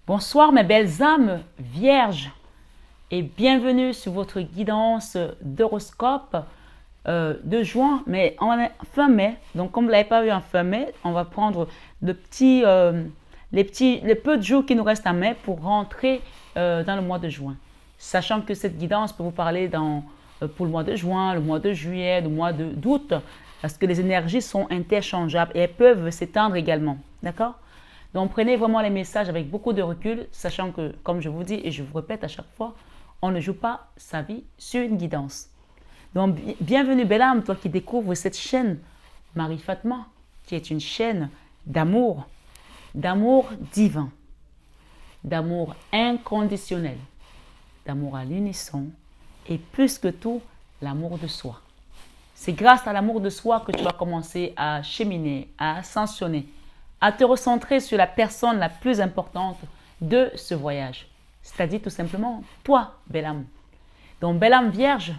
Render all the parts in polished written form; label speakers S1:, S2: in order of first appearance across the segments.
S1: Bonsoir mes belles âmes vierges et bienvenue sur votre guidance d'horoscope de juin, mais en fin mai. Donc comme vous ne l'avez pas vu en fin mai, on va prendre les peu de jours qui nous restent en mai pour rentrer dans le mois de juin. Sachant que cette guidance peut vous parler pour le mois de juin, le mois de juillet, le mois d'août, parce que les énergies sont interchangeables et elles peuvent s'étendre également. D'accord? Donc, prenez vraiment les messages avec beaucoup de recul, sachant que, comme je vous dis et je vous répète à chaque fois, on ne joue pas sa vie sur une guidance. Donc, bienvenue, belle âme, toi qui découvres cette chaîne Marie Fatma, qui est une chaîne d'amour divin, d'amour inconditionnel, d'amour à l'unisson et plus que tout, l'amour de soi. C'est grâce à l'amour de soi que tu vas commencer à cheminer, à ascensionner, à te recentrer sur la personne la plus importante de ce voyage. C'est-à-dire tout simplement toi, belle âme. Donc, belle âme vierge,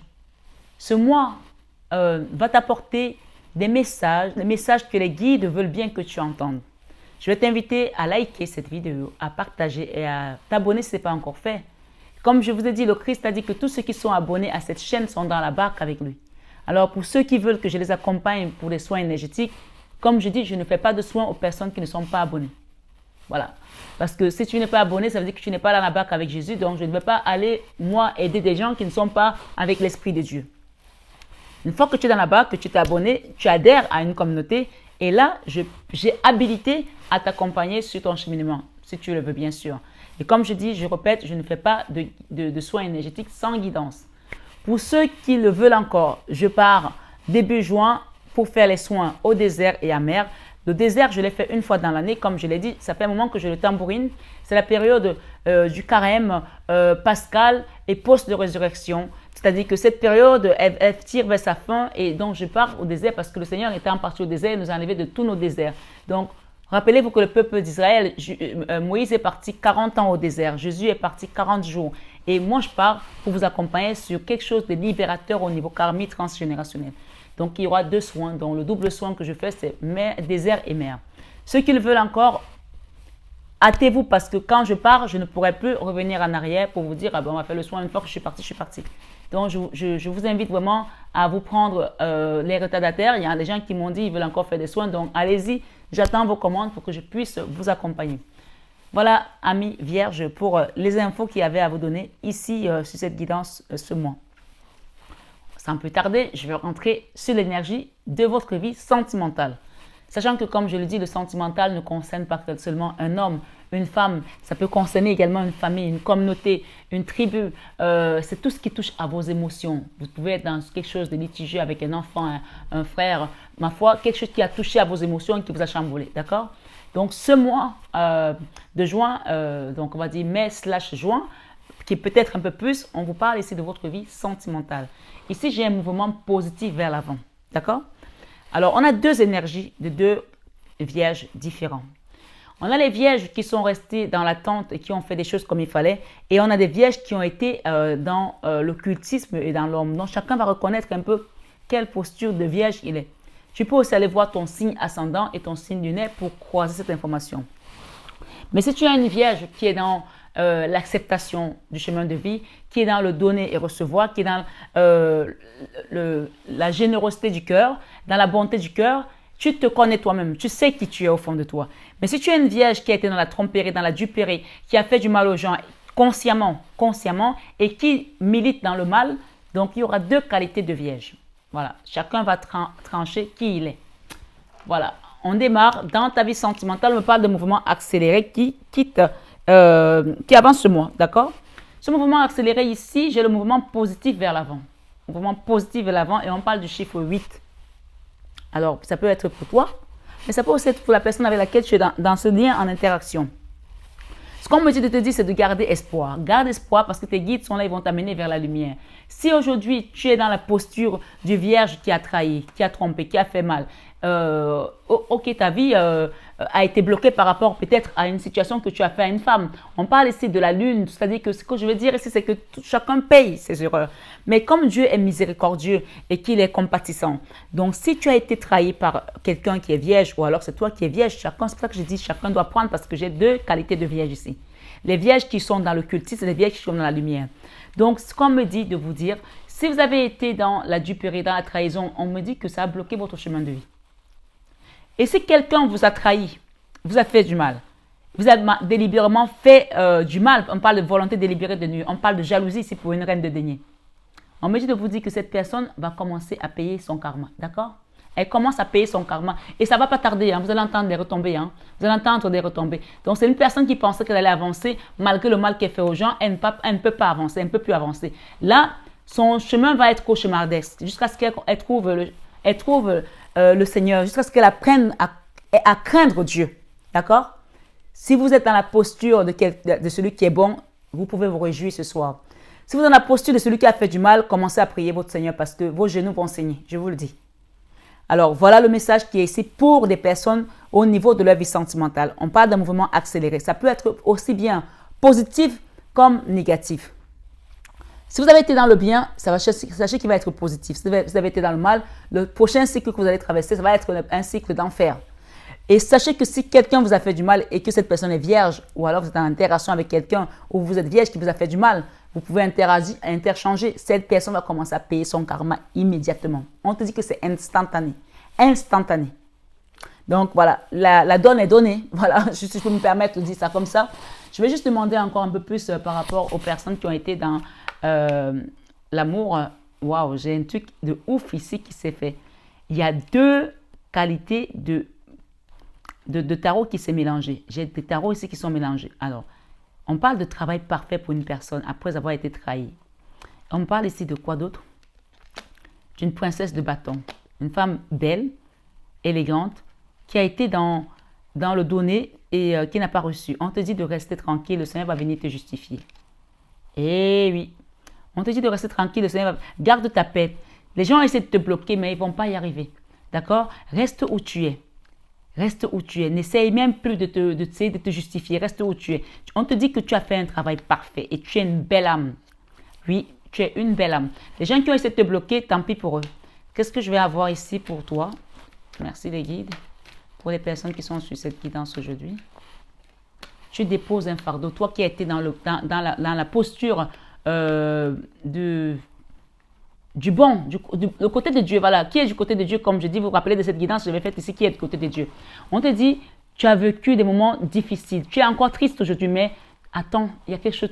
S1: ce mois va t'apporter des messages que les guides veulent bien que tu entendes. Je vais t'inviter à liker cette vidéo, à partager et à t'abonner si ce n'est pas encore fait. Comme je vous ai dit, le Christ a dit que tous ceux qui sont abonnés à cette chaîne sont dans la barque avec lui. Alors, pour ceux qui veulent que je les accompagne pour les soins énergétiques, comme je dis, je ne fais pas de soins aux personnes qui ne sont pas abonnées. Voilà. Parce que si tu n'es pas abonné, ça veut dire que tu n'es pas dans la barque avec Jésus. Donc, je ne vais pas aller, moi, aider des gens qui ne sont pas avec l'Esprit de Dieu. Une fois que tu es dans la barque, que tu t'es abonné, tu adhères à une communauté. Et là, j'ai habilité à t'accompagner sur ton cheminement, si tu le veux, bien sûr. Et comme je dis, je répète, je ne fais pas de soins énergétiques sans guidance. Pour ceux qui le veulent encore, je pars début juin pour faire les soins au désert et à mer. Le désert, je l'ai fait une fois dans l'année, comme je l'ai dit, ça fait un moment que je le tambourine. C'est la période du carême pascal et post de résurrection. C'est-à-dire que cette période, elle tire vers sa fin et donc je pars au désert parce que le Seigneur était en partie au désert et nous a enlevés de tous nos déserts. Donc, rappelez-vous que le peuple d'Israël, Moïse est parti 40 ans au désert, Jésus est parti 40 jours. Et moi, je pars pour vous accompagner sur quelque chose de libérateur au niveau karmique transgénérationnel. Donc, il y aura deux soins. Donc, le double soin que je fais, c'est désert et mer. Ceux qui le veulent encore, hâtez-vous parce que quand je pars, je ne pourrai plus revenir en arrière pour vous dire, ah ben, on va faire le soin une fois que je suis parti, je suis parti. Donc, je vous invite vraiment à vous prendre les retardataires. Il y a des gens qui m'ont dit qu'ils veulent encore faire des soins. Donc, allez-y, j'attends vos commandes pour que je puisse vous accompagner. Voilà, amis vierges, pour les infos qu'il y avait à vous donner ici sur cette guidance ce mois. Sans plus tarder, je vais rentrer sur l'énergie de votre vie sentimentale. Sachant que, comme je le dis, le sentimental ne concerne pas seulement un homme, une femme. Ça peut concerner également une famille, une communauté, une tribu. C'est tout ce qui touche à vos émotions. Vous pouvez être dans quelque chose de litigieux avec un enfant, un frère. Ma foi, quelque chose qui a touché à vos émotions et qui vous a chamboulé. D'accord? Donc, ce mois de juin, donc on va dire mai/juin, qui est peut-être un peu plus, on vous parle ici de votre vie sentimentale. Ici, j'ai un mouvement positif vers l'avant. D'accord? Alors, on a deux énergies de deux vierges différents. On a les vierges qui sont restées dans l'attente et qui ont fait des choses comme il fallait. Et on a des vierges qui ont été dans l'occultisme et dans l'homme. Donc, chacun va reconnaître un peu quelle posture de vierge il est. Tu peux aussi aller voir ton signe ascendant et ton signe lunaire pour croiser cette information. Mais si tu as une vierge qui est dans l'acceptation du chemin de vie, qui est dans le donner et recevoir, qui est dans la générosité du cœur, dans la bonté du cœur, tu te connais toi-même, tu sais qui tu es au fond de toi. Mais si tu es une vierge qui a été dans la tromperie, dans la duperie, qui a fait du mal aux gens consciemment et qui milite dans le mal, donc il y aura deux qualités de vierge. Voilà, chacun va trancher qui il est. Voilà, on démarre. Dans ta vie sentimentale, on me parle de mouvement accéléré qui avance ce mois, d'accord? Ce mouvement accéléré ici, j'ai le mouvement positif vers l'avant. Mouvement positif vers l'avant et on parle du chiffre 8. Alors, ça peut être pour toi, mais ça peut aussi être pour la personne avec laquelle tu es dans ce lien en interaction. Ce qu'on me dit de te dire, c'est de garder espoir. Garde espoir parce que tes guides sont là, ils vont t'amener vers la lumière. Si aujourd'hui, tu es dans la posture du vierge qui a trahi, qui a trompé, qui a fait mal, ok, ta vie a été bloquée par rapport peut-être à une situation que tu as fait à une femme. On parle ici de la lune, c'est-à-dire que ce que je veux dire ici, c'est que chacun paye ses erreurs. Mais comme Dieu est miséricordieux et qu'il est compatissant, donc si tu as été trahi par quelqu'un qui est vierge, ou alors c'est toi qui es vierge, chacun, c'est pour ça que je dis chacun doit prendre, parce que j'ai deux qualités de vierge ici. Les vierges qui sont dans le cultisme et les vierges qui sont dans la lumière. Donc, ce qu'on me dit de vous dire, si vous avez été dans la duperie, dans la trahison, on me dit que ça a bloqué votre chemin de vie. Et si quelqu'un vous a trahi, vous a fait du mal, vous avez délibérément fait du mal, on parle de volonté délibérée de nuire, on parle de jalousie ici pour une reine de denier. On me dit de vous dire que cette personne va commencer à payer son karma, d'accord? Elle commence à payer son karma et ça ne va pas tarder, hein. Vous allez entendre des retombées, hein. Vous allez entendre des retombées. Donc c'est une personne qui pensait qu'elle allait avancer malgré le mal qu'elle fait aux gens, elle ne peut pas avancer, elle ne peut plus avancer. Là, son chemin va être cauchemardesque jusqu'à ce qu'elle trouve le Seigneur, jusqu'à ce qu'elle apprenne à craindre Dieu, d'accord? Si vous êtes dans la posture de celui qui est bon, vous pouvez vous réjouir ce soir. Si vous êtes dans la posture de celui qui a fait du mal, commencez à prier votre Seigneur parce que vos genoux vont saigner, je vous le dis. Alors, voilà le message qui est ici pour des personnes au niveau de leur vie sentimentale. On parle d'un mouvement accéléré. Ça peut être aussi bien positif comme négatif. Si vous avez été dans le bien, sachez qu'il va être positif. Si vous avez été dans le mal, le prochain cycle que vous allez traverser, ça va être un cycle d'enfer. Et sachez que si quelqu'un vous a fait du mal et que cette personne est vierge, ou alors vous êtes en interaction avec quelqu'un, ou vous êtes vierge qui vous a fait du mal, vous pouvez interchanger. Cette personne va commencer à payer son karma immédiatement. On te dit que c'est instantané. Instantané. Donc voilà, la donne est donnée. Voilà, si je peux me permettre de dire ça comme ça. Je vais juste demander encore un peu plus par rapport aux personnes qui ont été dans l'amour. Waouh, j'ai un truc de ouf ici qui s'est fait. Il y a deux qualités de tarot qui s'est mélangé. J'ai des tarots ici qui sont mélangés. Alors, on parle de travail parfait pour une personne après avoir été trahie. On parle ici de quoi d'autre? D'une princesse de bâton. Une femme belle, élégante, qui a été dans le donné et qui n'a pas reçu. On te dit de rester tranquille, le Seigneur va venir te justifier. Eh oui, on te dit de rester tranquille, le Seigneur va... Garde ta paix. Les gens essaient de te bloquer, mais ils ne vont pas y arriver. D'accord? Reste où tu es. Reste où tu es. N'essaye même plus de te justifier. Reste où tu es. On te dit que tu as fait un travail parfait et tu es une belle âme. Oui, tu es une belle âme. Les gens qui ont essayé de te bloquer, tant pis pour eux. Qu'est-ce que je vais avoir ici pour toi? Merci les guides. Pour les personnes qui sont sur cette guidance aujourd'hui. Tu déposes un fardeau. Toi qui as été dans la posture du bon, le côté de Dieu, voilà. Qui est du côté de Dieu, comme je dis, vous vous rappelez de cette guidance, je l'ai faite ici, qui est du côté de Dieu. On te dit, tu as vécu des moments difficiles. Tu es encore triste aujourd'hui, mais attends, il y a quelque chose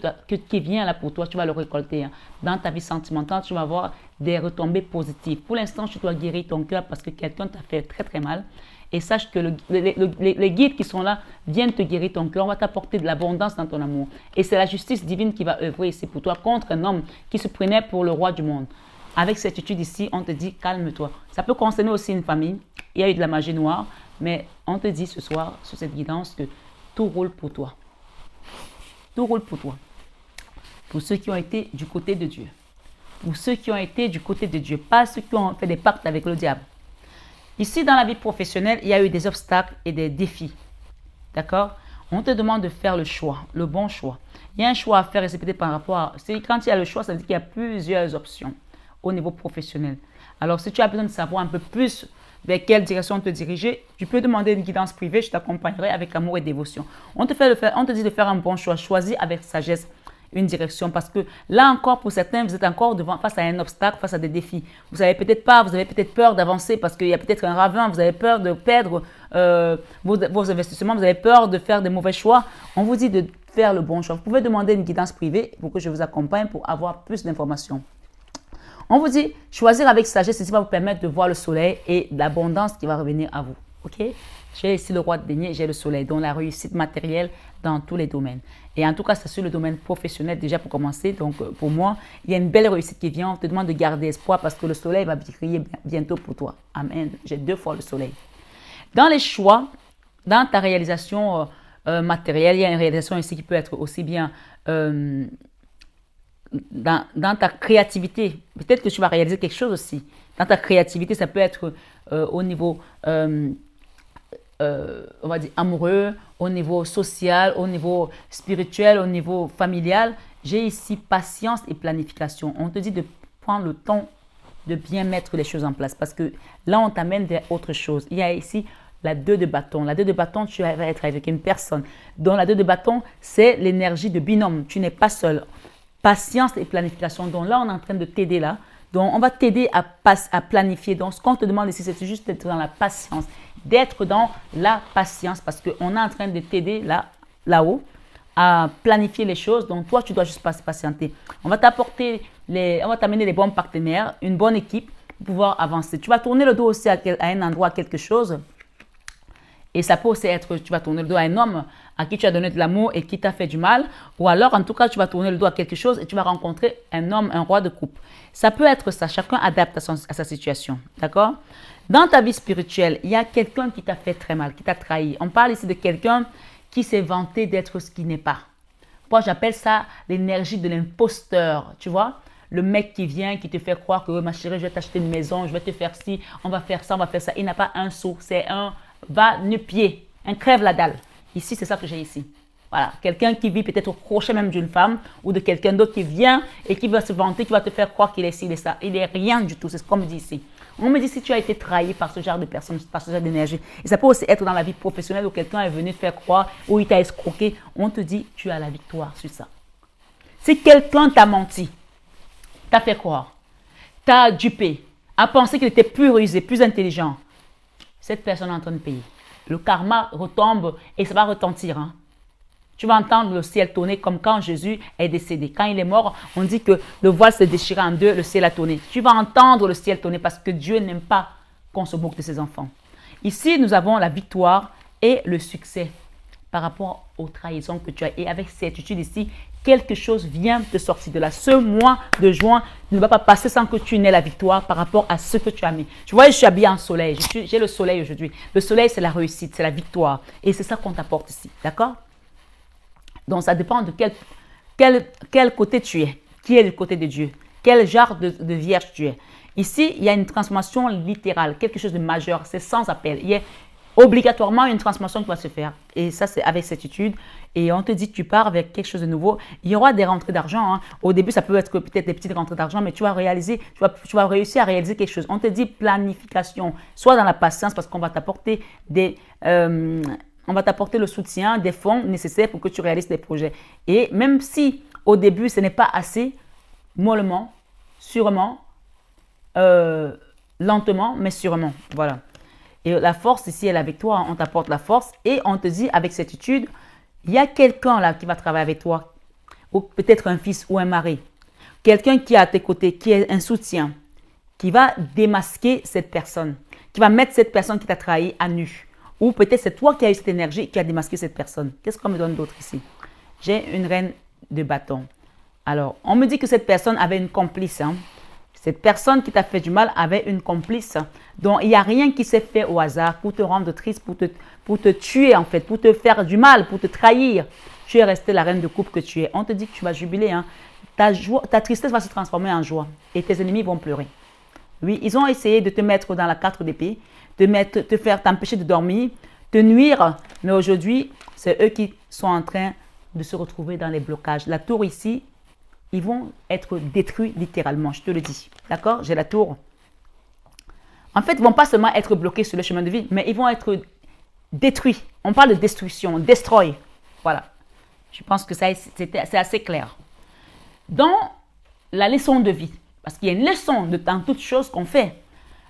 S1: qui vient là pour toi, tu vas le récolter. Hein. Dans ta vie sentimentale, tu vas avoir des retombées positives. Pour l'instant, tu dois guérir ton cœur parce que quelqu'un t'a fait très très mal. Et sache que les guides qui sont là viennent te guérir ton cœur. On va t'apporter de l'abondance dans ton amour. Et c'est la justice divine qui va œuvrer ici pour toi contre un homme qui se prenait pour le roi du monde. Avec cette étude ici, on te dit calme-toi. Ça peut concerner aussi une famille. Il y a eu de la magie noire, mais on te dit ce soir, sur cette guidance, que tout roule pour toi. Tout roule pour toi. Pour ceux qui ont été du côté de Dieu. Pour ceux qui ont été du côté de Dieu, pas ceux qui ont fait des pactes avec le diable. Ici, dans la vie professionnelle, il y a eu des obstacles et des défis. D'accord? On te demande de faire le choix, le bon choix. Il y a un choix à faire et c'est peut-être par rapport à... Quand il y a le choix, ça veut dire qu'il y a plusieurs options au niveau professionnel. Alors, si tu as besoin de savoir un peu plus vers quelle direction te diriger, tu peux demander une guidance privée, je t'accompagnerai avec amour et dévotion. On te dit de faire un bon choix, choisis avec sagesse une direction parce que là encore, pour certains, vous êtes encore face à un obstacle, face à des défis. Vous avez peut-être peur d'avancer parce qu'il y a peut-être un ravin, vous avez peur de perdre vos investissements, vous avez peur de faire des mauvais choix. On vous dit de faire le bon choix. Vous pouvez demander une guidance privée pour que je vous accompagne pour avoir plus d'informations. On vous dit, choisir avec sagesse, ça va vous permettre de voir le soleil et l'abondance qui va revenir à vous. Ok? J'ai ici le roi de denier, j'ai le soleil, donc la réussite matérielle dans tous les domaines. Et en tout cas, c'est sur le domaine professionnel déjà pour commencer. Donc, pour moi, il y a une belle réussite qui vient. On te demande de garder espoir parce que le soleil va briller bientôt pour toi. Amen. J'ai 2 fois le soleil. Dans les choix, dans ta réalisation matérielle, il y a une réalisation ici qui peut être aussi bien... Dans ta créativité, peut-être que tu vas réaliser quelque chose aussi. Dans ta créativité, ça peut être au niveau on va dire amoureux, au niveau social, au niveau spirituel, au niveau familial. J'ai ici patience et planification. On te dit de prendre le temps de bien mettre les choses en place parce que là, on t'amène vers autre chose. Il y a ici la 2 de bâton. La 2 de bâton, tu vas être avec une personne. Dans la 2 de bâton, c'est l'énergie de binôme. Tu n'es pas seul. Patience et planification. Donc là, on est en train de t'aider là. Donc, on va t'aider à planifier. Donc, ce qu'on te demande ici, c'est juste d'être dans la patience, d'être dans la patience parce qu'on est en train de t'aider là-haut à planifier les choses. Donc, toi, tu dois juste patienter. On va t'amener les bons partenaires, une bonne équipe pour pouvoir avancer. Tu vas tourner le dos aussi à un endroit, à quelque chose. Et ça peut aussi être, tu vas tourner le dos à un homme à qui tu as donné de l'amour et qui t'a fait du mal. Ou alors, en tout cas, tu vas tourner le dos à quelque chose et tu vas rencontrer un homme, un roi de coupe. Ça peut être ça. Chacun adapte à sa situation. D'accord? Dans ta vie spirituelle, il y a quelqu'un qui t'a fait très mal, qui t'a trahi. On parle ici de quelqu'un qui s'est vanté d'être ce qui n'est pas. Moi, j'appelle ça l'énergie de l'imposteur. Tu vois? Le mec qui vient, qui te fait croire que ma chérie, je vais t'acheter une maison, je vais te faire ci, on va faire ça, on va faire ça. Il n'a pas un sou. C'est un va-nu-pied, un crève la dalle. Ici, c'est ça que j'ai ici. Voilà, quelqu'un qui vit peut-être au crochet même d'une femme ou de quelqu'un d'autre qui vient et qui va se vanter, qui va te faire croire qu'il est ci, il est ça. Il n'est rien du tout, c'est ce qu'on me dit ici. On me dit si tu as été trahi par ce genre de personne, par ce genre d'énergie. Et ça peut aussi être dans la vie professionnelle où quelqu'un est venu te faire croire, où il t'a escroqué. On te dit, tu as la victoire sur ça. Si quelqu'un t'a menti, t'a fait croire, t'a dupé, a pensé qu'il était plus rusé, plus intelligent, cette personne est en train de payer. Le karma retombe et ça va retentir. Hein. Tu vas entendre le ciel tonner comme quand Jésus est décédé. Quand il est mort, on dit que le voile s'est déchiré en deux, le ciel a tonné. Tu vas entendre le ciel tonner parce que Dieu n'aime pas qu'on se moque de ses enfants. Ici, nous avons la victoire et le succès par rapport aux trahisons que tu as. Et avec cette étude ici, quelque chose vient te sortir de là. Ce mois de juin ne va pas passer sans que tu n'aies la victoire par rapport à ce que tu as mis. Tu vois, je suis habillée en soleil. J'ai le soleil aujourd'hui. Le soleil, c'est la réussite, c'est la victoire. Et c'est ça qu'on t'apporte ici. D'accord? Donc, ça dépend de quel côté tu es. Qui est du côté de Dieu? Quel genre de vierge tu es? Ici, il y a une transformation littérale, quelque chose de majeur. C'est sans appel. Il y a obligatoirement une transformation qui va se faire. Et ça, c'est avec cette étude. Et on te dit que tu pars avec quelque chose de nouveau. Il y aura des rentrées d'argent. Hein. Au début, ça peut être peut-être des petites rentrées d'argent, mais tu vas réussir à réaliser quelque chose. On te dit planification. Sois dans la patience parce qu'on va t'apporter on va t'apporter le soutien, des fonds nécessaires pour que tu réalises tes projets. Et même si au début, ce n'est pas assez, mollement, sûrement, lentement, mais sûrement. Voilà. Et la force ici est la victoire. On t'apporte la force et on te dit avec cette étude, il y a quelqu'un là qui va travailler avec toi, ou peut-être un fils ou un mari, quelqu'un qui est à tes côtés, qui est un soutien, qui va démasquer cette personne, qui va mettre cette personne qui t'a trahi à nu. Ou peut-être c'est toi qui as eu cette énergie qui a démasqué cette personne. Qu'est-ce qu'on me donne d'autre ici? J'ai une reine de bâton. Alors, on me dit que cette personne avait une complice. Hein? Cette personne qui t'a fait du mal avait une complice. Donc, il n'y a rien qui s'est fait au hasard pour te rendre triste, pour te tuer en fait, pour te faire du mal, pour te trahir. Tu es restée la reine de coupe que tu es. On te dit que tu vas jubiler. Hein? Ta tristesse va se transformer en joie et tes ennemis vont pleurer. Oui, ils ont essayé de te mettre dans la 4 d'épée, t'empêcher de dormir, te nuire. Mais aujourd'hui, c'est eux qui sont en train de se retrouver dans les blocages. La tour ici, ils vont être détruits littéralement, je te le dis. D'accord? J'ai la tour. En fait, ils ne vont pas seulement être bloqués sur le chemin de vie, mais ils vont être détruits. On parle de destruction, destroy. Voilà. Je pense que c'est assez clair. Dans la leçon de vie, parce qu'il y a une leçon dans toutes choses qu'on fait,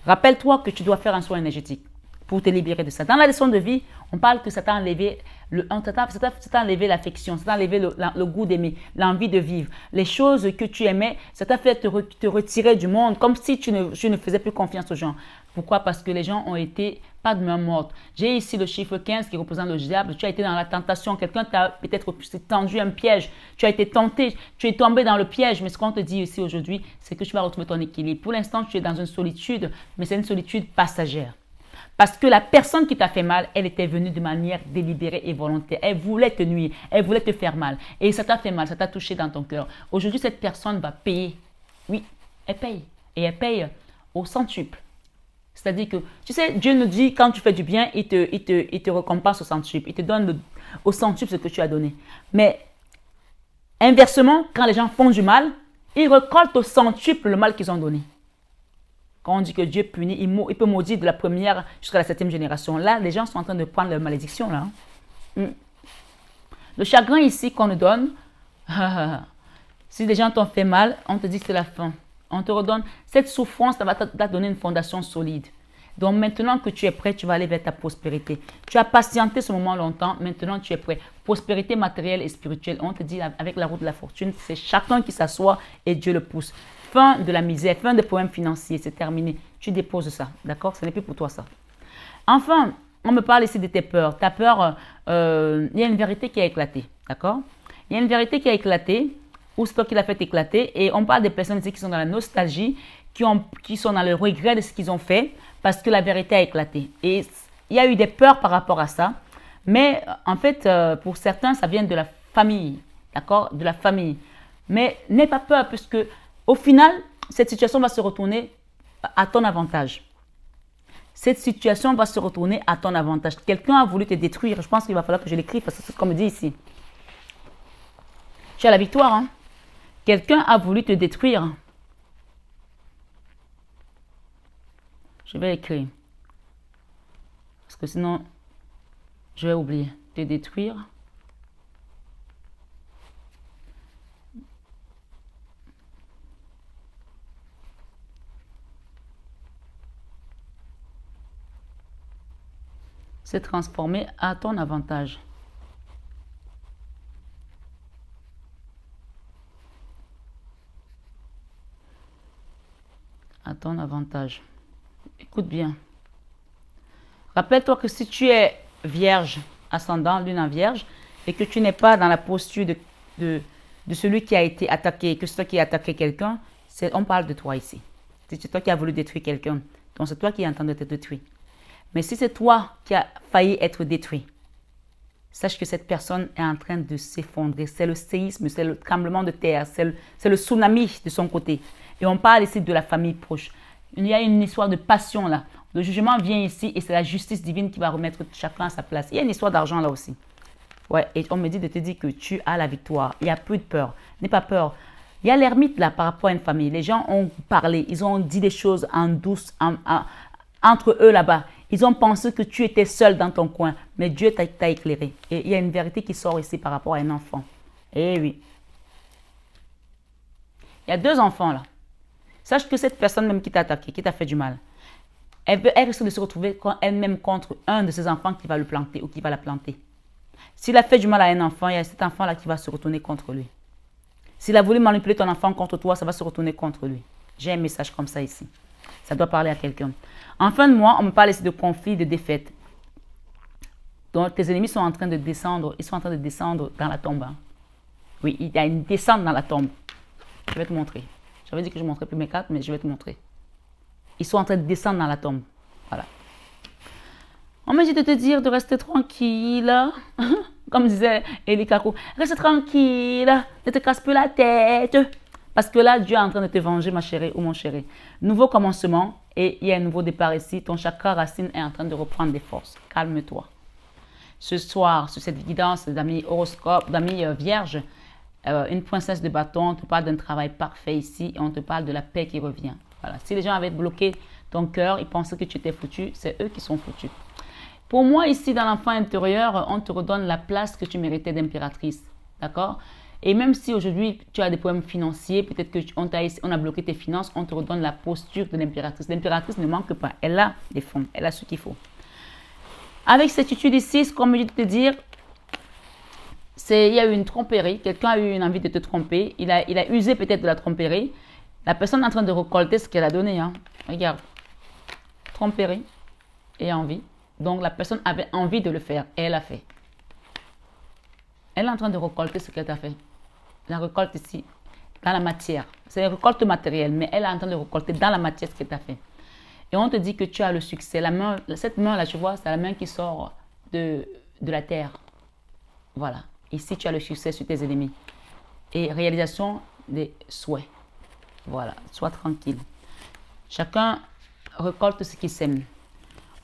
S1: rappelle-toi que tu dois faire un soin énergétique pour te libérer de ça. Dans la leçon de vie, on parle que ça t'a enlevé l'affection, ça t'a enlevé le goût d'aimer, l'envie de vivre. Les choses que tu aimais, ça t'a fait te retirer du monde, comme si tu ne faisais plus confiance aux gens. Pourquoi? Parce que les gens ont été pas de main morte. J'ai ici le chiffre 15 qui représente le diable. Tu as été dans la tentation. Quelqu'un t'a peut-être tendu un piège. Tu as été tenté. Tu es tombé dans le piège. Mais ce qu'on te dit ici aujourd'hui, c'est que tu vas retrouver ton équilibre. Pour l'instant, tu es dans une solitude, mais c'est une solitude passagère. Parce que la personne qui t'a fait mal, elle était venue de manière délibérée et volontaire. Elle voulait te nuire, elle voulait te faire mal. Et ça t'a fait mal, ça t'a touché dans ton cœur. Aujourd'hui, cette personne va payer. Oui, elle paye. Et elle paye au centuple. C'est-à-dire que, tu sais, Dieu nous dit, quand tu fais du bien, il te récompense au centuple. Il te donne au centuple ce que tu as donné. Mais inversement, quand les gens font du mal, ils récoltent au centuple le mal qu'ils ont donné. Quand on dit que Dieu punit, il peut maudire de la première jusqu'à la 7e génération. Là, les gens sont en train de prendre leur malédiction. Là. Le chagrin ici qu'on nous donne, si les gens t'ont fait mal, on te dit que c'est la fin. On te redonne cette souffrance, ça va te donner une fondation solide. Donc maintenant que tu es prêt, tu vas aller vers ta prospérité. Tu as patienté ce moment longtemps, maintenant tu es prêt. Prospérité matérielle et spirituelle. On te dit avec la roue de la fortune, c'est chacun qui s'assoit et Dieu le pousse. Fin de la misère, fin des problèmes financiers, c'est terminé. Tu déposes ça, d'accord? Ce n'est plus pour toi ça. Enfin, on me parle ici de tes peurs. Ta peur, il y a une vérité qui a éclaté, d'accord? Il y a une vérité qui a éclaté, ou c'est toi qui l'as fait éclater, et on parle des personnes ici qui sont dans la nostalgie, qui sont dans le regret de ce qu'ils ont fait, parce que la vérité a éclaté. Et il y a eu des peurs par rapport à ça, mais en fait, pour certains, ça vient de la famille, d'accord? De la famille. Mais n'aie pas peur, puisque au final, cette situation va se retourner à ton avantage. Cette situation va se retourner à ton avantage. Quelqu'un a voulu te détruire. Je pense qu'il va falloir que je l'écrive parce que c'est ce qu'on me dit ici. Tu as la victoire. Hein? Quelqu'un a voulu te détruire. Je vais écrire. Parce que sinon, je vais oublier. Te détruire. Se transformer à ton avantage. À ton avantage. Écoute bien. Rappelle-toi que si tu es vierge, ascendant, lune en vierge, et que tu n'es pas dans la posture de celui qui a été attaqué, que c'est toi qui as attaqué quelqu'un, on parle de toi ici. C'est toi qui as voulu détruire quelqu'un. Donc c'est toi qui es en train de te détruire. Mais si c'est toi qui as failli être détruit, sache que cette personne est en train de s'effondrer. C'est le séisme, c'est le tremblement de terre, c'est le tsunami de son côté. Et on parle ici de la famille proche. Il y a une histoire de passion là. Le jugement vient ici et c'est la justice divine qui va remettre chacun à sa place. Il y a une histoire d'argent là aussi. Ouais, et on me dit de te dire que tu as la victoire. Il n'y a plus de peur. N'aie pas peur. Il y a l'ermite là par rapport à une famille. Les gens ont parlé, ils ont dit des choses en douce, entre eux là-bas. Ils ont pensé que tu étais seul dans ton coin, mais Dieu t'a éclairé. Et il y a une vérité qui sort ici par rapport à un enfant. Eh oui. Il y a 2 enfants là. Sache que cette personne même qui t'a attaqué, qui t'a fait du mal, elle risque de se retrouver elle-même contre un de ses enfants qui va le planter ou qui va la planter. S'il a fait du mal à un enfant, il y a cet enfant-là qui va se retourner contre lui. S'il a voulu manipuler ton enfant contre toi, ça va se retourner contre lui. J'ai un message comme ça ici. Ça doit parler à quelqu'un. En fin de mois, on me parle ici de conflits, de défaites. Donc, tes ennemis sont en train de descendre. Ils sont en train de descendre dans la tombe. Hein. Oui, il y a une descente dans la tombe. Je vais te montrer. J'avais dit que je ne montrais plus mes cartes, mais je vais te montrer. Ils sont en train de descendre dans la tombe. Voilà. On me dit de te dire de rester tranquille. Comme disait Eli Kako. Reste tranquille. Ne te casse plus la tête. Parce que là, Dieu est en train de te venger, ma chérie ou mon chéri. Nouveau commencement et il y a un nouveau départ ici. Ton chakra racine est en train de reprendre des forces. Calme-toi. Ce soir, sur cette guidance d'amis horoscope, d'amis vierges, une princesse de bâton, on te parle d'un travail parfait ici et on te parle de la paix qui revient. Voilà. Si les gens avaient bloqué ton cœur, ils pensaient que tu étais foutu, c'est eux qui sont foutus. Pour moi, ici, dans l'enfant intérieur, on te redonne la place que tu méritais d'impératrice. D'accord? Et même si aujourd'hui, tu as des problèmes financiers, peut-être qu'on a bloqué tes finances, on te redonne la posture de l'impératrice. L'impératrice ne manque pas. Elle a les fonds. Elle a ce qu'il faut. Avec cette étude ici, ce qu'on me dit de te dire, il y a eu une tromperie. Quelqu'un a eu une envie de te tromper. Il a usé peut-être de la tromperie. La personne est en train de récolter ce qu'elle a donné. Hein. Regarde. Tromperie et envie. Donc, la personne avait envie de le faire et elle a fait. Elle est en train de récolter ce qu'elle a fait. La récolte ici, dans la matière. C'est une récolte matérielle, mais elle est en train de récolter dans la matière ce qu'elle a fait. Et on te dit que tu as le succès. Cette main-là, tu vois, c'est la main qui sort de la terre. Voilà. Ici, tu as le succès sur tes ennemis. Et réalisation des souhaits. Voilà. Sois tranquille. Chacun récolte ce qu'il sème.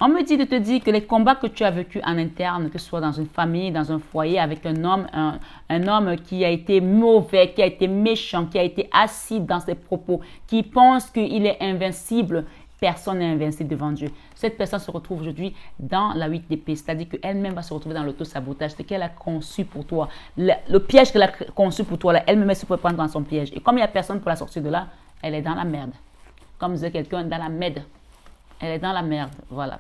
S1: On me dit de te dire que les combats que tu as vécus en interne, que ce soit dans une famille, dans un foyer, avec un homme, un homme qui a été mauvais, qui a été méchant, qui a été acide dans ses propos, qui pense qu'il est invincible, personne n'est invincible devant Dieu. Cette personne se retrouve aujourd'hui dans la 8 d'épée, c'est-à-dire qu'elle-même va se retrouver dans l'auto-sabotage, ce qu'elle a conçu pour toi. Le piège qu'elle a conçu pour toi, elle-même elle se peut prendre dans son piège. Et comme il n'y a personne pour la sortir de là, elle est dans la merde. Comme disait quelqu'un, dans la merde. Elle est dans la merde, voilà.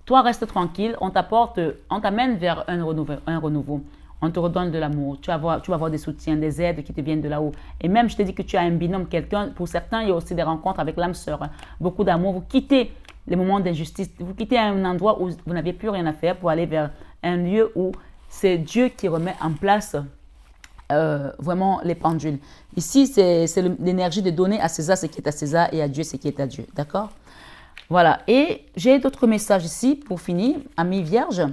S1: Toi, reste tranquille, on t'amène vers un renouveau. On te redonne de l'amour. Tu vas avoir des soutiens, des aides qui te viennent de là-haut. Et même, je te dis que tu as un binôme, quelqu'un. Pour certains, il y a aussi des rencontres avec l'âme sœur. Beaucoup d'amour. Vous quittez les moments d'injustice. Vous quittez un endroit où vous n'aviez plus rien à faire pour aller vers un lieu où c'est Dieu qui remet en place vraiment les pendules. Ici, c'est l'énergie de donner à César ce qui est à César et à Dieu ce qui est à Dieu. D'accord? Voilà, et j'ai d'autres messages ici pour finir, amis vierges.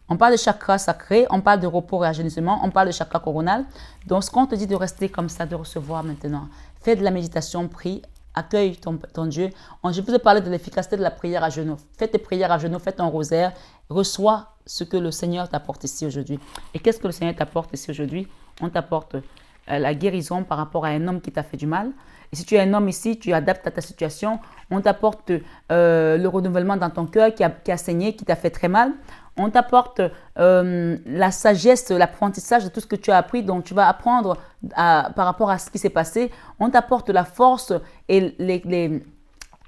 S1: On parle de chakra sacré, on parle de repos et rajeunissement, on parle de chakra coronal. Donc, ce qu'on te dit de rester comme ça, de recevoir maintenant. Fais de la méditation, prie, accueille ton Dieu. Je vous ai parlé de l'efficacité de la prière à genoux. Fais tes prières à genoux, fais ton rosaire, reçois ce que le Seigneur t'apporte ici aujourd'hui. Et qu'est-ce que le Seigneur t'apporte ici aujourd'hui? On t'apporte la guérison par rapport à un homme qui t'a fait du mal. Et si tu es un homme ici, tu adaptes à ta situation. On t'apporte le renouvellement dans ton cœur qui a saigné, qui t'a fait très mal. On t'apporte la sagesse, l'apprentissage de tout ce que tu as appris, donc tu vas apprendre par rapport à ce qui s'est passé. On t'apporte la force et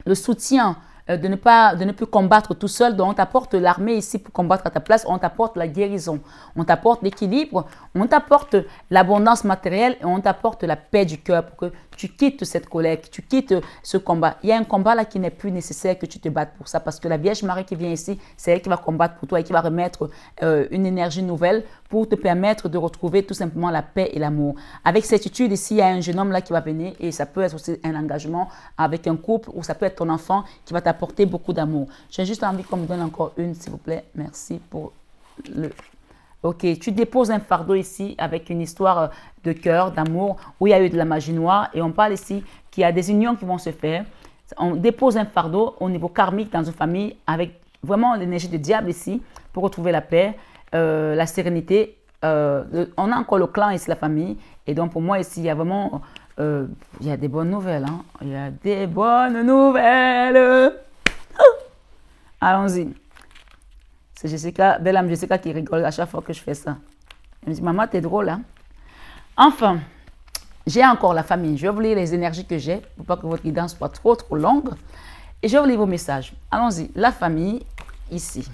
S1: le soutien de ne plus combattre tout seul. Donc, on t'apporte l'armée ici pour combattre à ta place. On t'apporte la guérison. On t'apporte l'équilibre. On t'apporte l'abondance matérielle et on t'apporte la paix du cœur pour que tu quittes cette colère, que tu quittes ce combat. Il y a un combat là qui n'est plus nécessaire que tu te battes pour ça parce que la Vierge Marie qui vient ici, c'est elle qui va combattre pour toi et qui va remettre une énergie nouvelle pour te permettre de retrouver tout simplement la paix et l'amour. Avec certitude, ici, il y a un jeune homme là qui va venir et ça peut être aussi un engagement avec un couple ou ça peut être ton enfant qui va t'apporter beaucoup d'amour. J'ai juste envie qu'on me donne encore une, s'il vous plaît. Merci pour le... Ok, tu déposes un fardeau ici avec une histoire de cœur, d'amour, où il y a eu de la magie noire. Et on parle ici qu'il y a des unions qui vont se faire. On dépose un fardeau au niveau karmique dans une famille avec vraiment l'énergie du diable ici pour retrouver la paix, la sérénité. On a encore le clan ici, la famille. Et donc pour moi ici, il y a vraiment il y a des bonnes nouvelles. Hein? Il y a des bonnes nouvelles. Allons-y. C'est Jessica, belle âme Jessica qui rigole à chaque fois que je fais ça. Elle me dit, maman, t'es drôle, hein? Enfin, j'ai encore la famille. Je vais vous lire les énergies que j'ai pour pas que votre guidance soit trop longue. Et je vais vous lire vos messages. Allons-y. La famille, ici.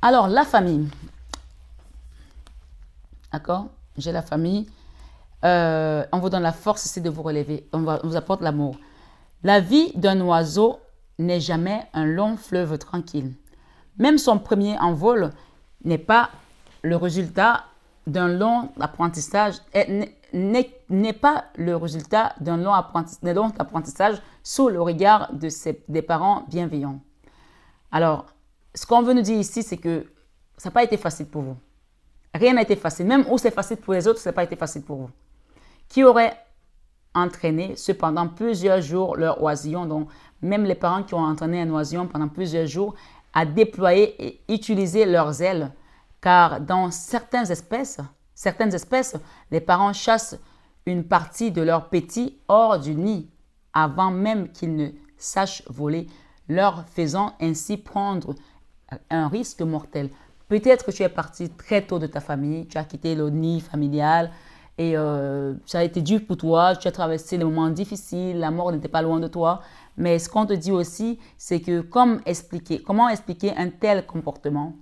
S1: Alors, la famille. D'accord? J'ai la famille. On vous donne la force ici de vous relever. On vous apporte l'amour. La vie d'un oiseau n'est jamais un long fleuve tranquille. Même son premier envol n'est pas le résultat d'un long apprentissage, n'est pas le résultat d'un long apprentissage sous le regard des parents bienveillants. Alors, ce qu'on veut nous dire ici, c'est que ça n'a pas été facile pour vous. Rien n'a été facile. Même où c'est facile pour les autres, ça n'a pas été facile pour vous. Qui aurait entraîné cependant plusieurs jours leur oisillon, donc même les parents qui ont entraîné un oisillon pendant plusieurs jours à déployer et utiliser leurs ailes, car dans certaines espèces, les parents chassent une partie de leurs petits hors du nid avant même qu'ils ne sachent voler, leur faisant ainsi prendre un risque mortel. Peut-être que tu es parti très tôt de ta famille, tu as quitté le nid familial, et ça a été dur pour toi, tu as traversé les moments difficiles, la mort n'était pas loin de toi. Mais ce qu'on te dit aussi, c'est que comment expliquer un tel comportement?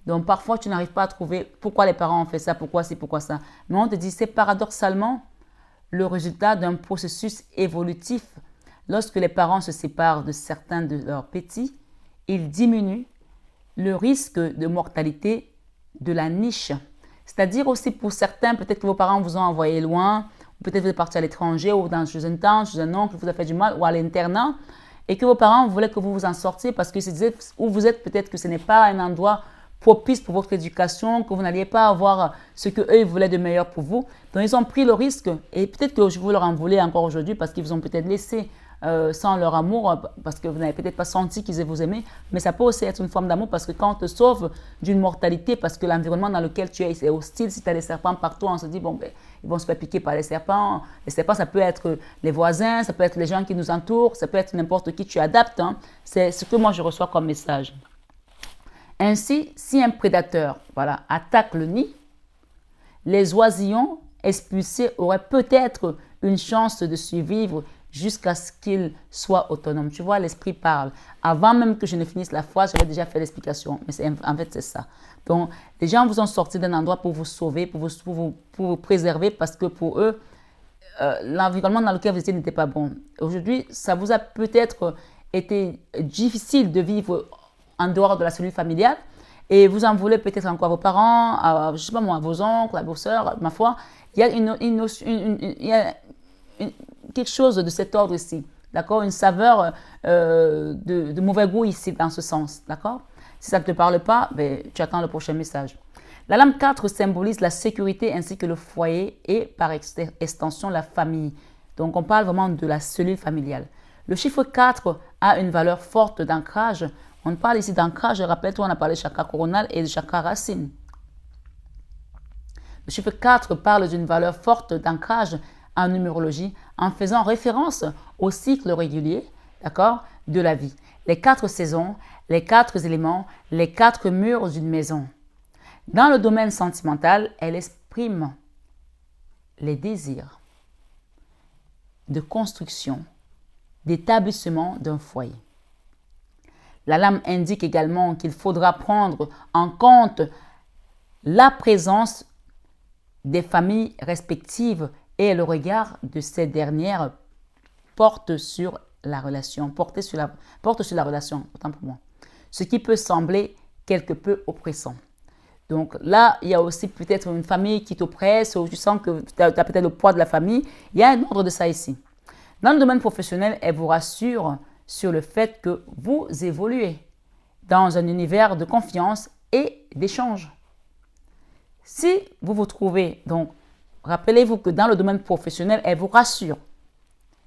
S1: Donc parfois, tu n'arrives pas à trouver pourquoi les parents ont fait ça, pourquoi c'est, pourquoi ça. Mais on te dit, c'est paradoxalement le résultat d'un processus évolutif. Lorsque les parents se séparent de certains de leurs petits, ils diminuent le risque de mortalité de la niche. C'est-à-dire aussi pour certains, peut-être que vos parents vous ont envoyé loin, ou peut-être vous êtes parti à l'étranger, ou chez une tante, chez un oncle qui vous a fait du mal, ou à l'internat, et que vos parents voulaient que vous vous en sortiez parce qu'ils se disaient où vous êtes, peut-être que ce n'est pas un endroit propice pour votre éducation, que vous n'alliez pas avoir ce qu'eux voulaient de meilleur pour vous. Donc, ils ont pris le risque et peut-être que vous leur en voulez encore aujourd'hui parce qu'ils vous ont peut-être laissé sans leur amour, parce que vous n'avez peut-être pas senti qu'ils vous aimaient, mais ça peut aussi être une forme d'amour parce que quand on te sauve d'une mortalité, parce que l'environnement dans lequel tu es est hostile, si tu as des serpents partout, on se dit, bon, ben, ils vont se faire piquer par les serpents. Les serpents, ça peut être les voisins, ça peut être les gens qui nous entourent, ça peut être n'importe qui, tu adaptes. Hein. C'est ce que moi je reçois comme message. Ainsi, si un prédateur attaque le nid, les oisillons expulsés auraient peut-être une chance de survivre jusqu'à ce qu'il soit autonome. Tu vois, l'esprit parle. Avant même que je ne finisse la phrase, j'avais déjà fait l'explication. Mais en fait, c'est ça. Donc, les gens vous ont sorti d'un endroit pour vous sauver, pour vous préserver, parce que pour eux, l'environnement dans lequel vous étiez n'était pas bon. Aujourd'hui, ça vous a peut-être été difficile de vivre en dehors de la cellule familiale et vous en voulez peut-être encore à vos parents, à, je sais pas moi, à vos oncles, à vos soeurs, ma foi. Il y a quelque chose de cet ordre ici, d'accord? Une saveur de mauvais goût ici, dans ce sens, d'accord? Si ça ne te parle pas, ben, tu attends le prochain message. La lame 4 symbolise la sécurité ainsi que le foyer et par extension la famille. Donc on parle vraiment de la cellule familiale. Le chiffre 4 a une valeur forte d'ancrage. On parle ici d'ancrage, rappelle-toi, on a parlé de chakra coronal et de chakra racine. Le chiffre 4 parle d'une valeur forte d'ancrage en numérologie en faisant référence au cycle régulier, d'accord, de la vie. Les 4 saisons, les 4 éléments, les 4 murs d'une maison. Dans le domaine sentimental, elle exprime les désirs de construction, d'établissement d'un foyer. La lame indique également qu'il faudra prendre en compte la présence des familles respectives et le regard de ces dernières porte sur la relation, porte sur la relation, autant pour moi. Ce qui peut sembler quelque peu oppressant. Donc là, il y a aussi peut-être une famille qui t'oppresse ou tu sens que tu as peut-être le poids de la famille. Il y a un ordre de ça ici. Dans le domaine professionnel, elle vous rassure sur le fait que vous évoluez dans un univers de confiance et d'échange. Si vous vous trouvez, donc, rappelez-vous que dans le domaine professionnel, elle vous rassure.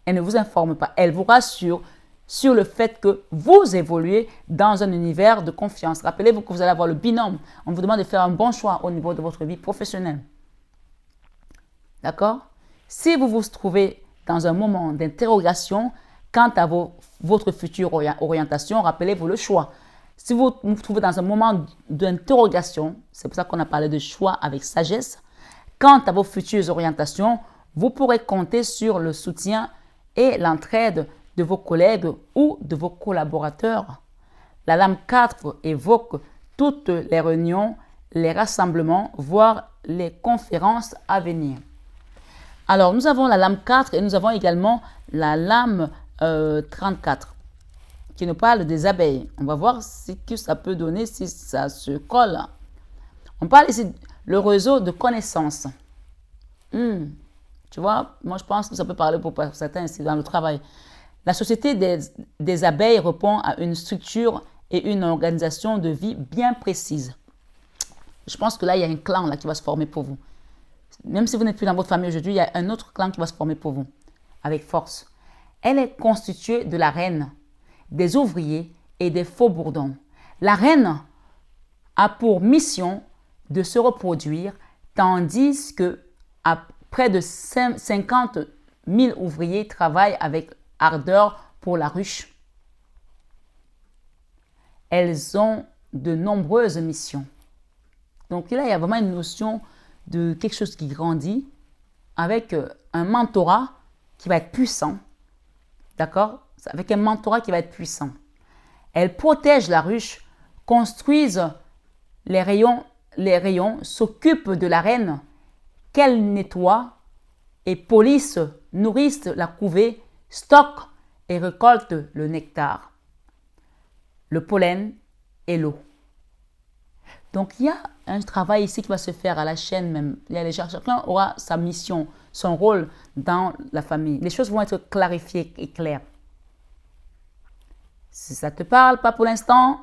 S1: Elle ne vous informe pas, elle vous rassure sur le fait que vous évoluez dans un univers de confiance. Rappelez-vous que vous allez avoir le binôme. On vous demande de faire un bon choix au niveau de votre vie professionnelle. D'accord? Si vous vous trouvez dans un moment d'interrogation quant à votre future orientation, rappelez-vous le choix. Si vous vous trouvez dans un moment d'interrogation, c'est pour ça qu'on a parlé de choix avec sagesse, quant à vos futures orientations, vous pourrez compter sur le soutien et l'entraide de vos collègues ou de vos collaborateurs. La lame 4 évoque toutes les réunions, les rassemblements, voire les conférences à venir. Alors, nous avons la lame 4 et nous avons également la lame 34 qui nous parle des abeilles. On va voir ce que ça peut donner si ça se colle. On parle ici le réseau de connaissances. Tu vois, moi je pense que ça peut parler pour certains ici dans le travail. La société des abeilles répond à une structure et une organisation de vie bien précise. Je pense que là, il y a un clan là, qui va se former pour vous. Même si vous n'êtes plus dans votre famille aujourd'hui, il y a un autre clan qui va se former pour vous, avec force. Elle est constituée de la reine, des ouvriers et des faux-bourdons. La reine a pour mission de se reproduire, tandis que près de 50 000 ouvriers travaillent avec ardeur pour la ruche. Elles ont de nombreuses missions. Donc là, il y a vraiment une notion de quelque chose qui grandit avec un mentorat qui va être puissant. D'accord? Avec un mentorat qui va être puissant. Elles protègent la ruche, construisent les rayons, s'occupent de la reine, qu'elle nettoie et polissent, nourrissent la couvée, stockent et récoltent le nectar, le pollen et l'eau. Donc, il y a un travail ici qui va se faire à la chaîne même. Chacun aura sa mission, son rôle dans la famille. Les choses vont être clarifiées et claires. Si ça ne te parle pas pour l'instant,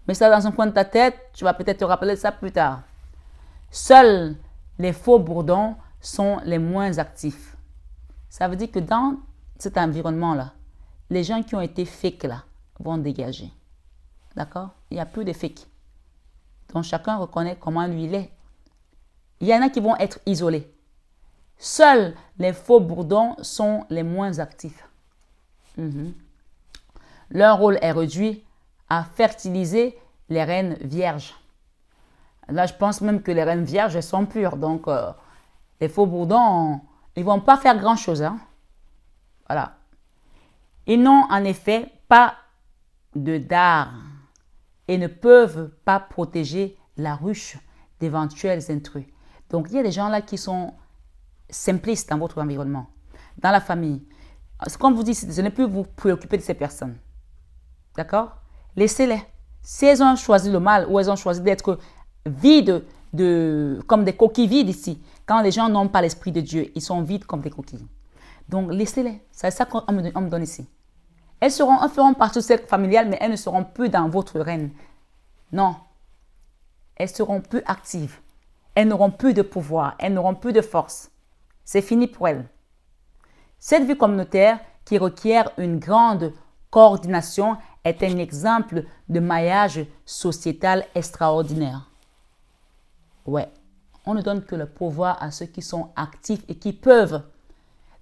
S1: Mets ça dans un coin de ta tête, tu vas peut-être te rappeler de ça plus tard. Seuls les faux bourdons sont les moins actifs. Ça veut dire que dans cet environnement-là, les gens qui ont été fake là vont dégager. D'accord? Il n'y a plus de fake. Donc chacun reconnaît comment lui il est. Il y en a qui vont être isolés. Seuls les faux bourdons sont les moins actifs. Leur rôle est réduit à fertiliser les reines vierges. Là, je pense même que les reines vierges, elles sont pures. Donc, les faux bourdons, ils ne vont pas faire grand-chose. Hein? Voilà. Ils n'ont en effet pas de dard et ne peuvent pas protéger la ruche d'éventuels intrus. Donc, il y a des gens là qui sont simplistes dans votre environnement, dans la famille. Comme vous dites, je ne peux vous préoccuper de ces personnes. D'accord? Laissez-les. Si elles ont choisi le mal ou elles ont choisi d'être vides, comme des coquilles vides ici, quand les gens n'ont pas l'esprit de Dieu, ils sont vides comme des coquilles. Donc, laissez-les. C'est ça qu'on me donne ici. Elles feront partie de cette familiale, mais elles ne seront plus dans votre règne. Non. Elles seront plus actives. Elles n'auront plus de pouvoir. Elles n'auront plus de force. C'est fini pour elles. Cette vie communautaire qui requiert une grande coordination est un exemple de maillage sociétal extraordinaire. Ouais, on ne donne que le pouvoir à ceux qui sont actifs et qui peuvent.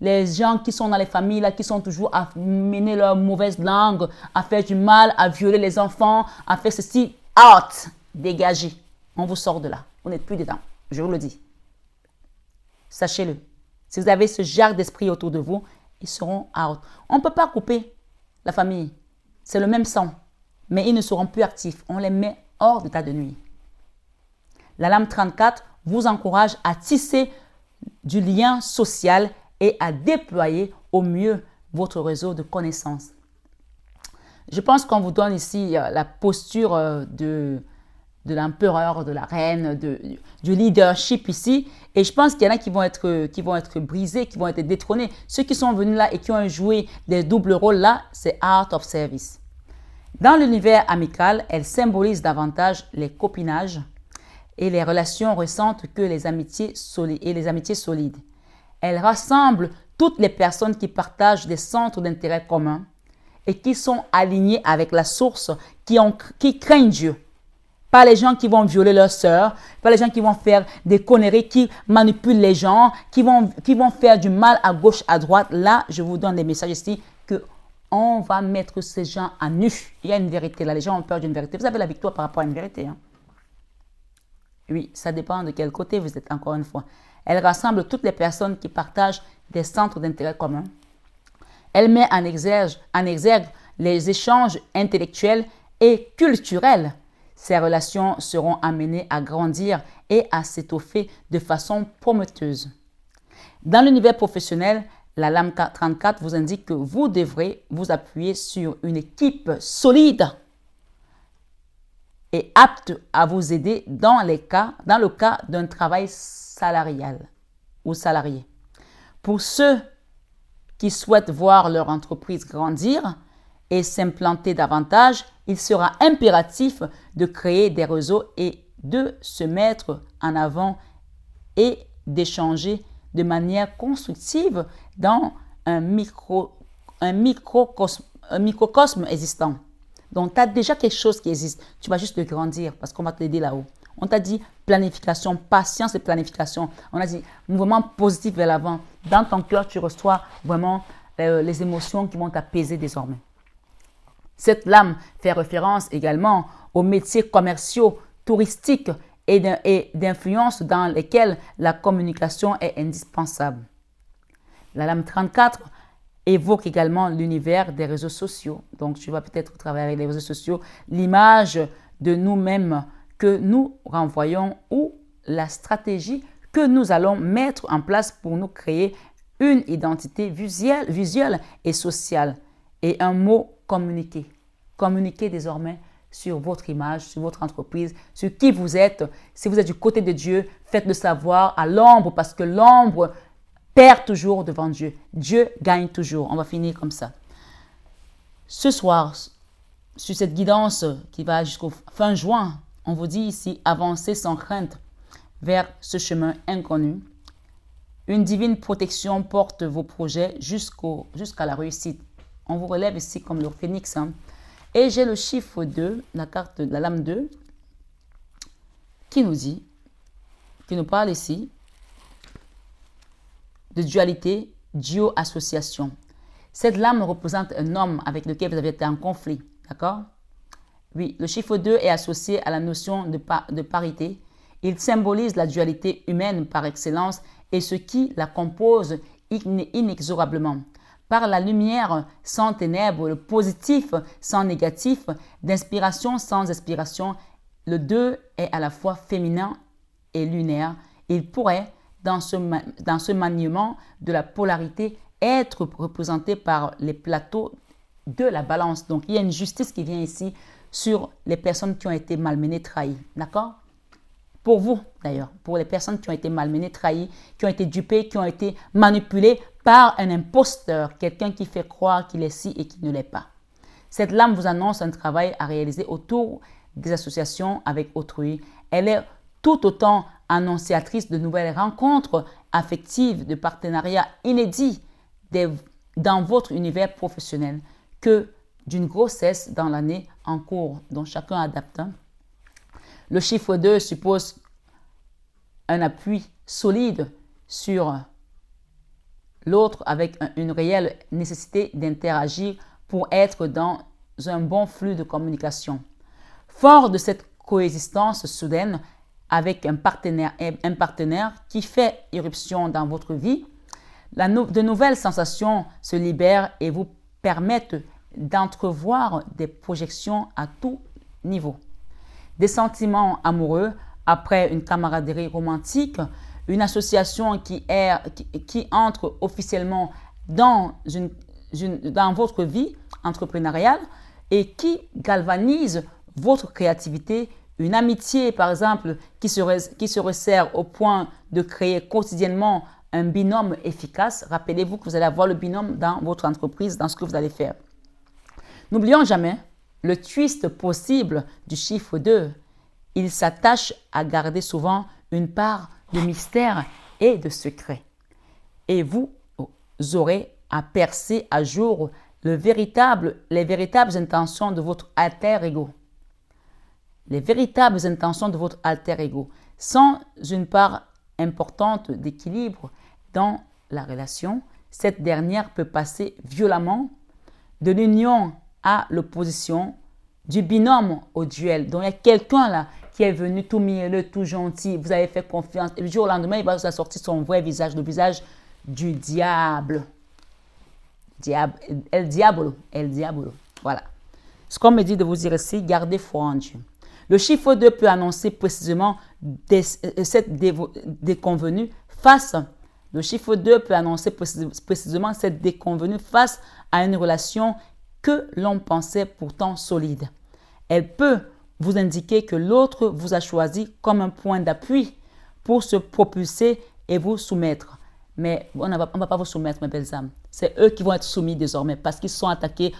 S1: Les gens qui sont dans les familles, là, qui sont toujours à mener leur mauvaise langue, à faire du mal, à violer les enfants, à faire ceci, out, dégagez. On vous sort de là. Vous n'êtes plus dedans, je vous le dis. Sachez-le. Si vous avez ce genre d'esprit autour de vous, ils seront out. On ne peut pas couper la famille. C'est le même sang. Mais ils ne seront plus actifs. On les met hors d'état de nuit. La lame 34 vous encourage à tisser du lien social et à déployer au mieux votre réseau de connaissances. Je pense qu'on vous donne ici la posture de l'empereur, de la reine, du leadership ici. Et je pense qu'il y en a qui vont être brisés, qui vont être détrônés. Ceux qui sont venus là et qui ont joué des doubles rôles là, c'est Art of Service. Dans l'univers amical, elle symbolise davantage les copinages et les relations récentes que les amitiés solides. Elle rassemble toutes les personnes qui partagent des centres d'intérêt communs et qui sont alignées avec la source, qui craignent Dieu. Pas les gens qui vont violer leurs sœurs, pas les gens qui vont faire des conneries, qui manipulent les gens, qui vont faire du mal à gauche, à droite. Là, je vous donne des messages ici que on va mettre ces gens à nu. Il y a une vérité là, les gens ont peur d'une vérité. Vous avez la victoire par rapport à une vérité. Hein? Oui, ça dépend de quel côté vous êtes, encore une fois. Elle rassemble toutes les personnes qui partagent des centres d'intérêt communs. Elle met en exergue les échanges intellectuels et culturels. Ces relations seront amenées à grandir et à s'étoffer de façon prometteuse. Dans l'univers professionnel, la lame 34 vous indique que vous devrez vous appuyer sur une équipe solide et apte à vous aider dans le cas d'un travail salarial ou salarié. Pour ceux qui souhaitent voir leur entreprise grandir et s'implanter davantage, il sera impératif de créer des réseaux et de se mettre en avant et d'échanger de manière constructive dans un microcosme existant. Donc, tu as déjà quelque chose qui existe. Tu vas juste le grandir parce qu'on va t'aider là-haut. On t'a dit planification, patience et planification. On a dit mouvement positif vers l'avant. Dans ton cœur, tu reçois vraiment les émotions qui vont t'apaiser désormais. Cette lame fait référence également aux métiers commerciaux, touristiques et d'influence dans lesquels la communication est indispensable. La lame 34 évoque également l'univers des réseaux sociaux. Donc, tu vas peut-être travailler avec les réseaux sociaux, l'image de nous-mêmes que nous renvoyons ou la stratégie que nous allons mettre en place pour nous créer une identité visuelle et sociale. Et un mot, communiquer. Communiquer désormais sur votre image, sur votre entreprise, sur qui vous êtes. Si vous êtes du côté de Dieu, faites-le savoir à l'ombre parce que l'ombre perd toujours devant Dieu. Dieu gagne toujours. On va finir comme ça. Ce soir, sur cette guidance qui va jusqu'au fin juin, on vous dit ici, avancez sans crainte vers ce chemin inconnu. Une divine protection porte vos projets jusqu'à la réussite. On vous relève ici comme le phénix. Hein. Et j'ai le chiffre 2, la carte de la lame 2, qui nous parle ici de dualité, duo-association. Cette lame représente un homme avec lequel vous avez été en conflit. D'accord? Oui, le chiffre 2 est associé à la notion de parité. Il symbolise la dualité humaine par excellence et ce qui la compose inexorablement. Par la lumière sans ténèbres, le positif sans négatif, d'inspiration sans inspiration, le 2 est à la fois féminin et lunaire. Il pourrait, dans ce maniement de la polarité, être représenté par les plateaux de la balance. Donc, il y a une justice qui vient ici sur les personnes qui ont été malmenées, trahies. D'accord? Pour vous, d'ailleurs, pour les personnes qui ont été malmenées, trahies, qui ont été dupées, qui ont été manipulées par un imposteur, quelqu'un qui fait croire qu'il est ci et qui ne l'est pas. Cette lame vous annonce un travail à réaliser autour des associations avec autrui. Elle est tout autant annonciatrice de nouvelles rencontres affectives, de partenariats inédits dans votre univers professionnel que d'une grossesse dans l'année en cours, dont chacun adapte. Le chiffre 2 suppose un appui solide sur l'autre avec une réelle nécessité d'interagir pour être dans un bon flux de communication. Fort de cette coexistence soudaine avec un partenaire qui fait irruption dans votre vie, de nouvelles sensations se libèrent et vous permettent d'entrevoir des projections à tout niveau. Des sentiments amoureux après une camaraderie romantique, une association qui entre officiellement dans votre vie entrepreneuriale et qui galvanise votre créativité, une amitié par exemple qui se resserre au point de créer quotidiennement un binôme efficace. Rappelez-vous que vous allez avoir le binôme dans votre entreprise, dans ce que vous allez faire. N'oublions jamais le twist possible du chiffre 2. Il s'attache à garder souvent une part de mystère et de secret. Et vous aurez à percer à jour les véritables intentions de votre alter ego. Les véritables intentions de votre alter ego. Sans une part importante d'équilibre dans la relation, cette dernière peut passer violemment de l'union à l'opposition, du binôme au duel. Donc, il y a quelqu'un là qui est venu tout mielleux, tout gentil, vous avez fait confiance. Et le jour au lendemain, il va vous sortir son vrai visage, le visage du diable. El diabolo. Voilà. Ce qu'on me dit de vous dire ici, gardez foi en Dieu. Le chiffre 2 peut annoncer précisément cette déconvenue face. Le chiffre 2 peut annoncer précisément cette déconvenue face à une relation que l'on pensait pourtant solide. Elle peut vous indiquer que l'autre vous a choisi comme un point d'appui pour se propulser et vous soumettre. Mais on ne va pas vous soumettre, mes belles âmes. C'est eux qui vont être soumis désormais parce qu'ils sont attaqués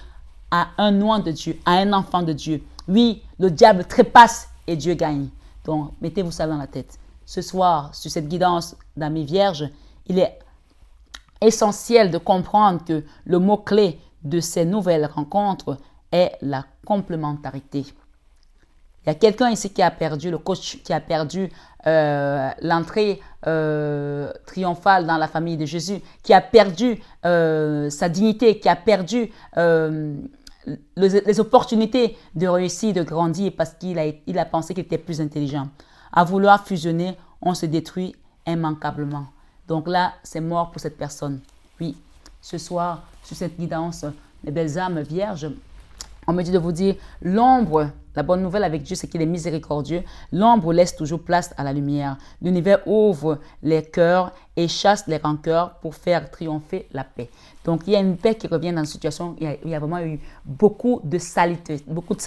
S1: à un oint de Dieu, à un enfant de Dieu. Oui, le diable trépasse et Dieu gagne. Donc, mettez-vous ça dans la tête. Ce soir, sur cette guidance d'amis vierges, il est essentiel de comprendre que le mot-clé de ces nouvelles rencontres est la complémentarité. Il y a quelqu'un ici qui a perdu, le coach qui a perdu l'entrée triomphale dans la famille de Jésus, qui a perdu sa dignité, qui a perdu les opportunités de réussir, de grandir parce qu'il a pensé qu'il était plus intelligent. À vouloir fusionner, on se détruit immanquablement. Donc là, c'est mort pour cette personne. Oui, ce soir, sur cette guidance, les belles âmes vierges, on me dit de vous dire, l'ombre La bonne nouvelle avec Dieu, c'est qu'il est miséricordieux. L'ombre laisse toujours place à la lumière. L'univers ouvre les cœurs et chasse les rancœurs pour faire triompher la paix. Donc, il y a une paix qui revient dans une situation où il y a vraiment eu beaucoup de saleté, beaucoup de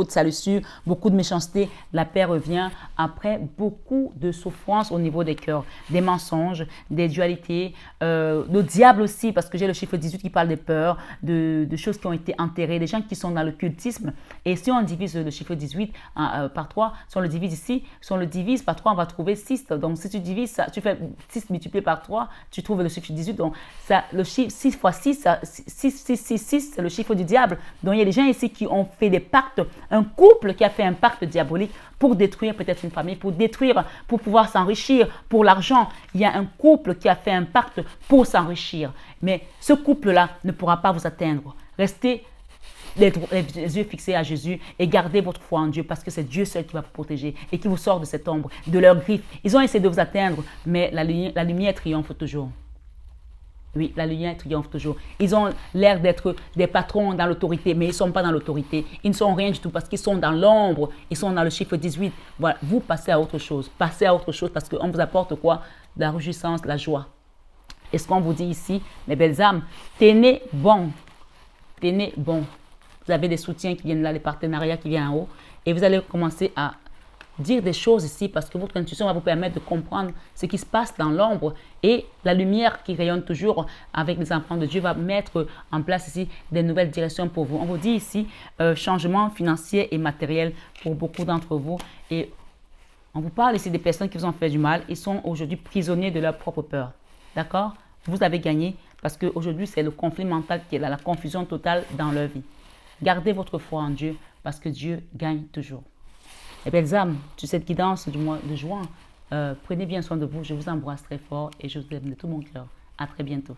S1: salissure, beaucoup de méchanceté. La paix revient après beaucoup de souffrance au niveau des cœurs, des mensonges, des dualités, le diable aussi, parce que j'ai le chiffre 18 qui parle des peurs, de choses qui ont été enterrées, des gens qui sont dans le cultisme. Et si on divise le chiffre 18 par 3, si on le divise ici, si on le divise par 3, on va trouver 6. Donc, si tu divises ça, tu fais 6 multiplié par 3, tu trouves le chiffre 18. Donc, ça, le chiffre 6 fois 6, 6, c'est le chiffre du diable. Donc, il y a des gens ici qui ont fait des pactes, un couple qui a fait un pacte diabolique pour détruire peut-être une famille, pour détruire, pour pouvoir s'enrichir, pour l'argent. Il y a un couple qui a fait un pacte pour s'enrichir. Mais ce couple-là ne pourra pas vous atteindre. Restez les yeux fixés à Jésus et gardez votre foi en Dieu parce que c'est Dieu seul qui va vous protéger et qui vous sort de cette ombre, de leurs griffes. Ils ont essayé de vous atteindre, mais la lumière triomphe toujours. Oui, la lumière triomphe toujours. Ils ont l'air d'être des patrons dans l'autorité, mais ils ne sont pas dans l'autorité. Ils ne sont rien du tout parce qu'ils sont dans l'ombre. Ils sont dans le chiffre 18. Voilà, vous passez à autre chose. Passez à autre chose parce qu'on vous apporte quoi? De la réjouissance, la joie. Et ce qu'on vous dit ici, mes belles âmes, tenez bon. Tenez bon. Vous avez des soutiens qui viennent là, des partenariats qui viennent en haut. Et vous allez commencer à dire des choses ici parce que votre intuition va vous permettre de comprendre ce qui se passe dans l'ombre. Et la lumière qui rayonne toujours avec les enfants de Dieu va mettre en place ici des nouvelles directions pour vous. On vous dit ici changement financier et matériel pour beaucoup d'entre vous. Et on vous parle ici des personnes qui vous ont fait du mal. Ils sont aujourd'hui prisonniers de leur propre peur. D'accord? Vous avez gagné parce qu'aujourd'hui, c'est le conflit mental qui est là, la confusion totale dans leur vie. Gardez votre foi en Dieu parce que Dieu gagne toujours. Et belles âmes, sur cette guidance du mois de juin, prenez bien soin de vous. Je vous embrasse très fort et je vous aime de tout mon cœur. À très bientôt.